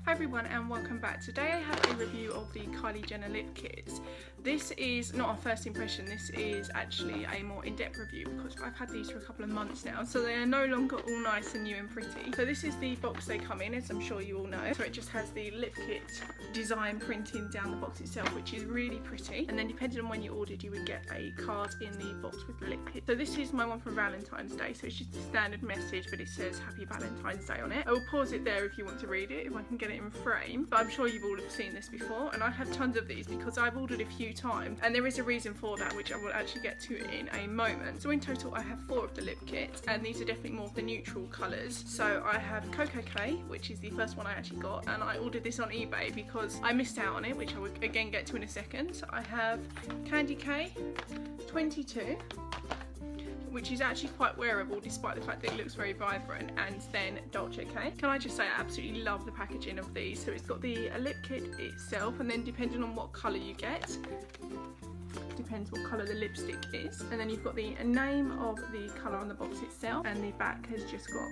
Hi everyone and welcome back. Today I have a review of the Kylie Jenner lip kits. This is not a first impression, this is actually a more in-depth review because I've had these for a couple of months now, so they are no longer all nice and new and pretty. So this is the box they come in, as I'm sure you all know. So it just has the lip kit design printing down the box itself, which is really pretty. And then depending on when you ordered, you would get a card in the box with the lip kit. So this is my one for Valentine's Day, so it's just a standard message, but it says Happy Valentine's Day on it. I will pause it there if you want to read it, if I can get it in frame. But I'm sure you've all have seen this before, and I have tons of these because I've ordered a few times, and there is a reason for that, which I will actually get to in a moment. So in total, I have 4 of the lip kits, and these are definitely more of the neutral colours. So I have Koko K, which is the first one I actually got, and I ordered this on eBay because I missed out on it, which I will again get to in a second. So I have Candy K 22, which is actually quite wearable despite the fact that it looks very vibrant, and then Dolce K. Can I just say I absolutely love the packaging of these. So it's got the lip kit itself, and then depending on what colour you get, depends what colour the lipstick is, and then you've got the name of the colour on the box itself, and the back has just got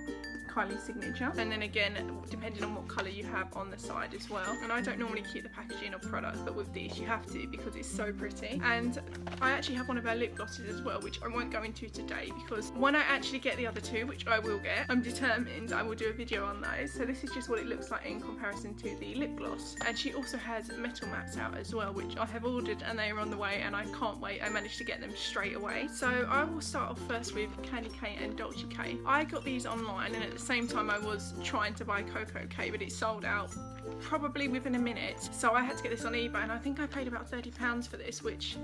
Kylie's signature, and then again depending on what colour you have on the side as well. And I don't normally keep the packaging of products, but with these you have to because it's so pretty. And I actually have one of her lip glosses as well, which I won't go into today because when I actually get the other two, which I will get, I'm determined I will do a video on those. So this is just what it looks like in comparison to the lip gloss. And she also has metal mats out as well, which I have ordered and they are on the way, and I can't wait. I managed to get them straight away. So I will start off first with Candy K and Dolce K. I got these online, and at the same time I was trying to buy Koko K, but it sold out probably within a minute. So I had to get this on eBay, and I think I paid about £30 for this, which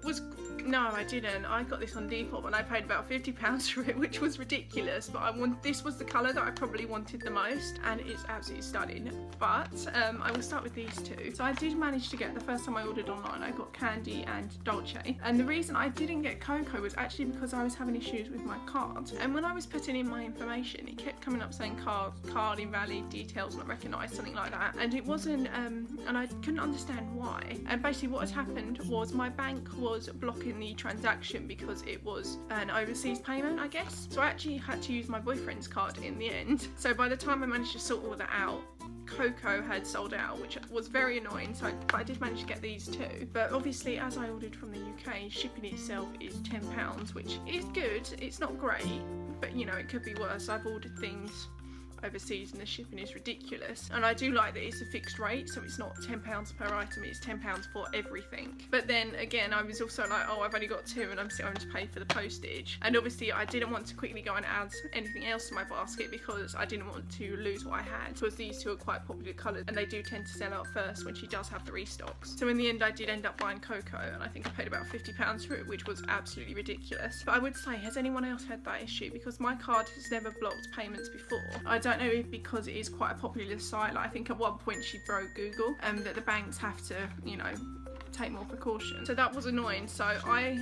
was... No, I didn't. I got this on Depop and I paid about £50 for it, which was ridiculous. But this was the colour that I probably wanted the most, and it's absolutely stunning. But I will start with these two. So I did manage to get, the first time I ordered online, I got Candy and Dolce. And the reason I didn't get Koko was actually because I was having issues with my card. And when I was putting in my information, it kept coming up saying card invalid, details not recognised, something like that. And it wasn't, and I couldn't understand why. And basically what had happened was my bank was blocking the transaction because it was an overseas payment, I guess. So I actually had to use my boyfriend's card in the end. So by the time I managed to sort all that out, Koko had sold out, which was very annoying. So I did manage to get these two, but obviously as I ordered from the UK, shipping itself is £10, which is good. It's not great, but you know, it could be worse. I've ordered things overseas and the shipping is ridiculous, and I do like that it's a fixed rate, so it's not £10 per item, it's £10 for everything. But then again, I was also like, oh, I've only got 2 and I'm still having to pay for the postage. And obviously I didn't want to quickly go and add anything else to my basket because I didn't want to lose what I had, because these two are quite popular colours and they do tend to sell out first when she does have the restocks. So in the end I did end up buying Koko, and I think I paid about £50 for it, which was absolutely ridiculous. But I would say, has anyone else had that issue? Because my card has never blocked payments before. I don't know if because it is quite a popular site, like I think at one point she broke Google, that the banks have to, you know, take more precaution. So that was annoying. So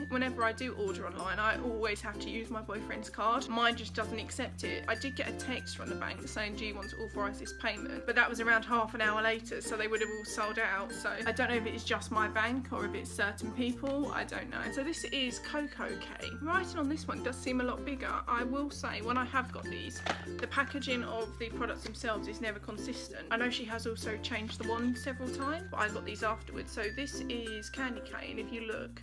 whenever I do order online, I always have to use my boyfriend's card. Mine just doesn't accept it. I did get a text from the bank saying, do you want to authorise this payment? But that was around half an hour later, so they would have all sold out. So I don't know if it's just my bank or if it's certain people, I don't know. So this is Koko K. Writing on this one does seem a lot bigger. I will say, when I have got these, the packaging of the products themselves is never consistent. I know she has also changed the wand several times, but I got these afterwards. So this is Candy K, and if you look,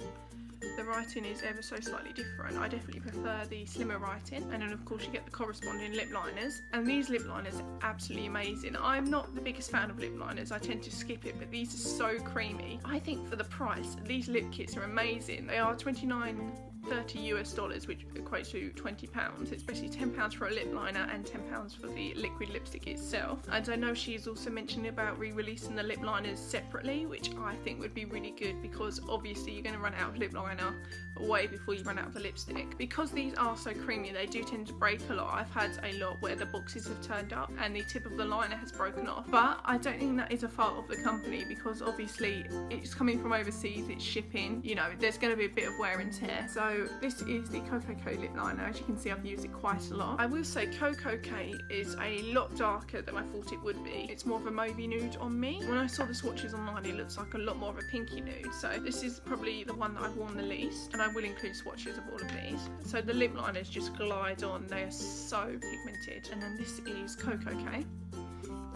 the writing is ever so slightly different. I definitely prefer the slimmer writing, and then of course you get the corresponding lip liners, and these lip liners are absolutely amazing. I'm not the biggest fan of lip liners, I tend to skip it, but these are so creamy. I think for the price, these lip kits are amazing. They are $29.30 which equates to £20. It's basically £10 for a lip liner and £10 for the liquid lipstick itself. And I know she's also mentioned about re-releasing the lip liners separately, which I think would be really good, because obviously you're going to run out of lip liner way before you run out of the lipstick. Because these are so creamy, they do tend to break a lot. I've had a lot where the boxes have turned up and the tip of the liner has broken off, but I don't think that is a fault of the company, because obviously it's coming from overseas, it's shipping, you know, there's going to be a bit of wear and tear. So this is the Koko K lip liner. As you can see, I've used it quite a lot. I will say Koko K is a lot darker than I thought it would be. It's more of a mauvey nude on me. When I saw the swatches online, it looks like a lot more of a pinky nude, so this is probably the one that I've worn the least, and I will include swatches of all of these. So the lip liners just glide on, they are so pigmented. And then this is Koko K.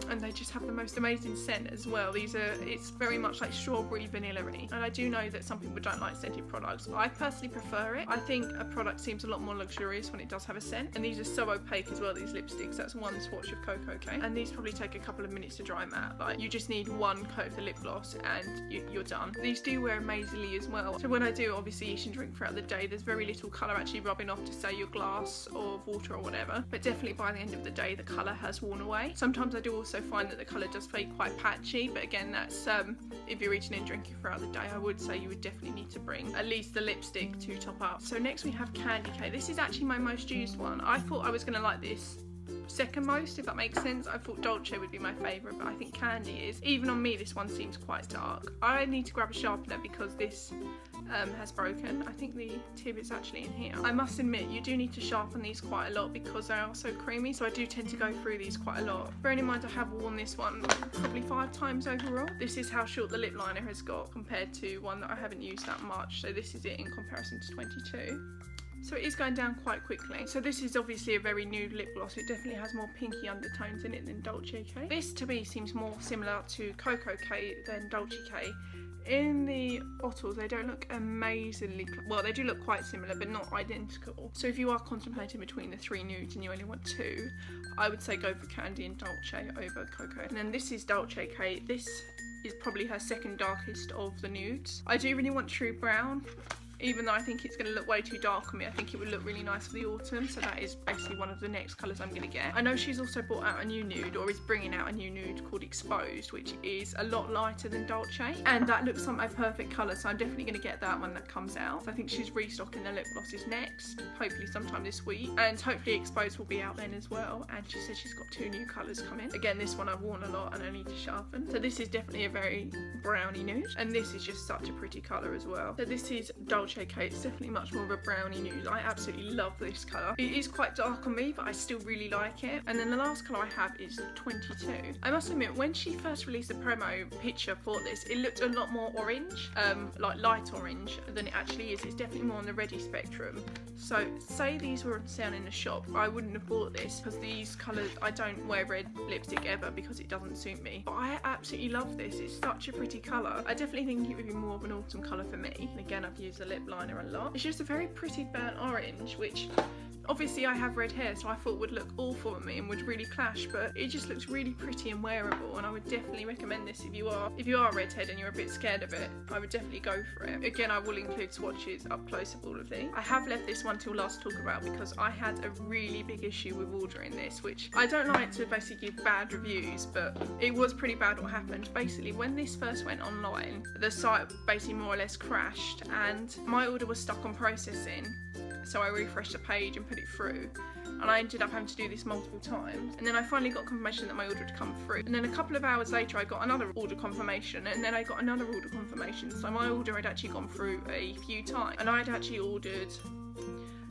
and they just have the most amazing scent as well. It's very much like strawberry vanilla-y, and I do know that some people don't like scented products. I personally prefer it. I think a product seems a lot more luxurious when it does have a scent, and these are so opaque as well, these lipsticks. That's one swatch of Koko K, and these probably take a couple of minutes to dry matte. Like, you just need one coat of the lip gloss and you're done. These do wear amazingly as well. So when I do obviously eat and drink throughout the day, there's very little colour actually rubbing off to say your glass or water or whatever, but definitely by the end of the day the colour has worn away. Sometimes I do also find that the colour does fade quite patchy, but again, that's if you're eating and drinking throughout the day, I would say you would definitely need to bring at least the lipstick to top up. So next we have Candy K. This is actually my most used one. I thought I was going to like this second most, if that makes sense. I thought Dolce would be my favourite, but I think Candy is. Even on me, this one seems quite dark. I need to grab a sharpener because this has broken. I think the tip is actually in here. I must admit, you do need to sharpen these quite a lot because they are so creamy, so I do tend to go through these quite a lot. Bearing in mind I have worn this one probably 5 times overall. This is how short the lip liner has got compared to one that I haven't used that much, so this is it in comparison to 22. So it is going down quite quickly. So this is obviously a very nude lip gloss. It definitely has more pinky undertones in it than Dolce K. This to me seems more similar to Koko K than Dolce K. In the bottles, they don't look amazingly, well, they do look quite similar, but not identical. So if you are contemplating between the 3 nudes and you only want 2, I would say go for Candy and Dolce over Koko. And then this is Dolce K. This is probably her second darkest of the nudes. I do really want True Brown. Even though I think it's going to look way too dark on me, I think it would look really nice for the autumn, so that is basically one of the next colours I'm going to get. I know she's also brought out a new nude, or is bringing out a new nude called Exposed, which is a lot lighter than Dolce, and that looks like my perfect colour, so I'm definitely going to get that when that comes out. So I think she's restocking the lip glosses next, hopefully sometime this week, and hopefully Exposed will be out then as well, and she said she's got 2 new colours coming. Again, this one I've worn a lot and I need to sharpen. So this is definitely a very browny nude, and this is just such a pretty colour as well. So this is Dolce K. It's definitely much more of a brownie nude. I absolutely love this colour. It is quite dark on me, but I still really like it. And then the last colour I have is 22. I must admit, when she first released the promo picture for this, it looked a lot more orange, like light orange, than it actually is. It's definitely more on the reddy spectrum. So say these were on sale in the shop, I wouldn't have bought this because these colours, I don't wear red lipstick ever because it doesn't suit me. But I absolutely love this. It's such a pretty colour. I definitely think it would be more of an autumn colour for me. And again, I've used the lip liner a lot. It's just a very pretty burnt orange, which obviously I have red hair, so I thought would look awful on me and would really clash, but it just looks really pretty and wearable, and I would definitely recommend this if you are a redhead and you're a bit scared of it. I would definitely go for it. Again, I will include swatches up close of all of these. I have left this one till last to talk about because I had a really big issue with ordering this, which I don't like to basically give bad reviews, but it was pretty bad what happened. Basically, when this first went online, the site basically more or less crashed and my order was stuck on processing. So I refreshed the page and put it through, and I ended up having to do this multiple times, and then I finally got confirmation that my order had come through, and then a couple of hours later I got another order confirmation, and then I got another order confirmation. So my order had actually gone through a few times, and I'd actually ordered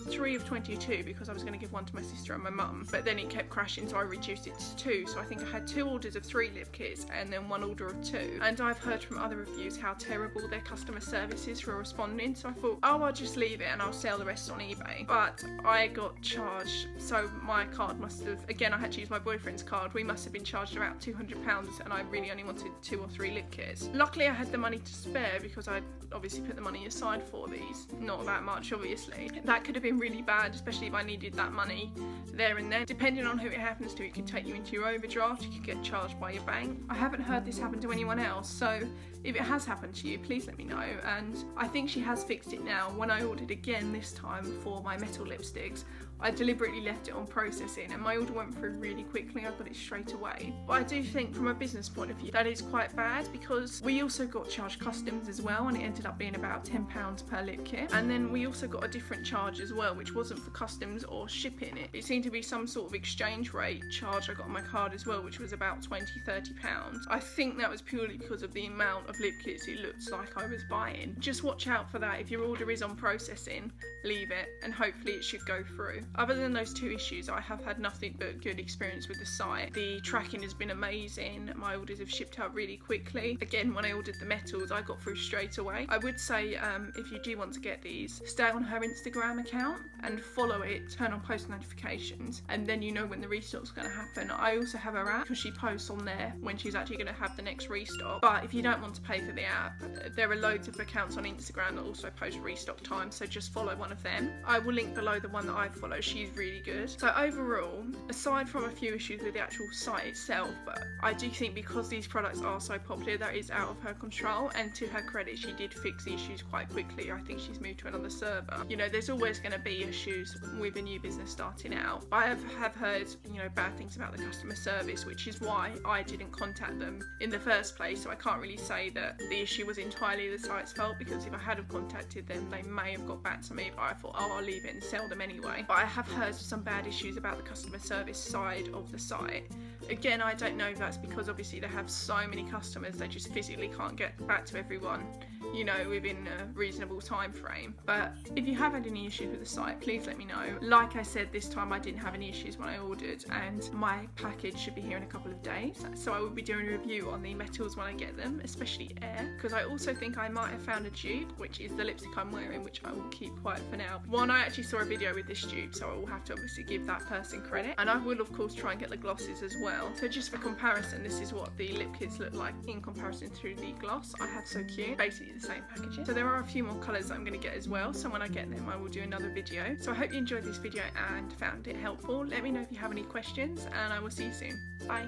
3 of 22 because I was going to give one to my sister and my mum, but then it kept crashing, so I reduced it to 2. So I think I had 2 orders of 3 lip kits and then 1 order of 2. And I've heard from other reviews how terrible their customer service is for responding, so I thought, oh, I'll just leave it and I'll sell the rest on eBay. But I got charged, so my card must have, again, I had to use my boyfriend's card, we must have been charged about £200, and I really only wanted 2 or 3 lip kits. Luckily I had the money to spare because I'd obviously put the money aside for these, not that much obviously. That could have been really bad, especially if I needed that money there and then. Depending on who it happens to, it could take you into your overdraft, you could get charged by your bank. I haven't heard this happen to anyone else, so if it has happened to you, please let me know. And I think she has fixed it now. When I ordered again this time for my metal lipsticks, I deliberately left it on processing and my order went through really quickly. I got it straight away. But I do think from a business point of view that is quite bad because we also got charged customs as well, and it ended up being about £10 per lip kit. And then we also got a different charge as well, which wasn't for customs or shipping. It seemed to be some sort of exchange rate charge I got on my card as well, which was about £20-30. I think that was purely because of the amount of lip kits it looks like I was buying. Just watch out for that. If your order is on processing, leave it and hopefully it should go through. Other than those 2 issues, I have had nothing but good experience with the site. The tracking has been amazing. My orders have shipped out really quickly. Again, when I ordered the metals, I got through straight away. I would say if you do want to get these, stay on her Instagram account and follow it, turn on post notifications, and then you know when the restock's going to happen. I also have her app because she posts on there when she's actually going to have the next restock. But if you don't want to pay for the app, there are loads of accounts on Instagram that also post restock times, so just follow one of them. I will link below the one that I follow. She's really good. So overall, aside from a few issues with the actual site itself, but I do think because these products are so popular, that is out of her control, and to her credit, she did fix the issues quite quickly. I think she's moved to another server. You know, there's always going to be issues with a new business starting out. I have heard, you know, bad things about the customer service, which is why I didn't contact them in the first place. So I can't really say that the issue was entirely the site's fault, because if I had have contacted them, they may have got back to me, but I thought, oh, I'll leave it and sell them anyway. But I have heard some bad issues about the customer service side of the site. Again, I don't know if that's because obviously they have so many customers, they just physically can't get back to everyone, you know, within a reasonable time frame. But if you have had any issues with the site, please let me know. Like I said, this time I didn't have any issues when I ordered, and my package should be here in a couple of days, so I will be doing a review on the metals when I get them, especially Air, because I also think I might have found a dupe, which is the lipstick I'm wearing, which I will keep quiet for now. One, I actually saw a video with this dupe, so I will have to obviously give that person credit, and I will of course try and get the glosses as well. So just for comparison, this is what the lip kits look like in comparison to the gloss. I have So Cute, basically the same packaging. So there are a few more colours that I'm going to get as well, so when I get them I will do another video. So I hope you enjoyed this video and found it helpful. Let me know if you have any questions, and I will see you soon. Bye.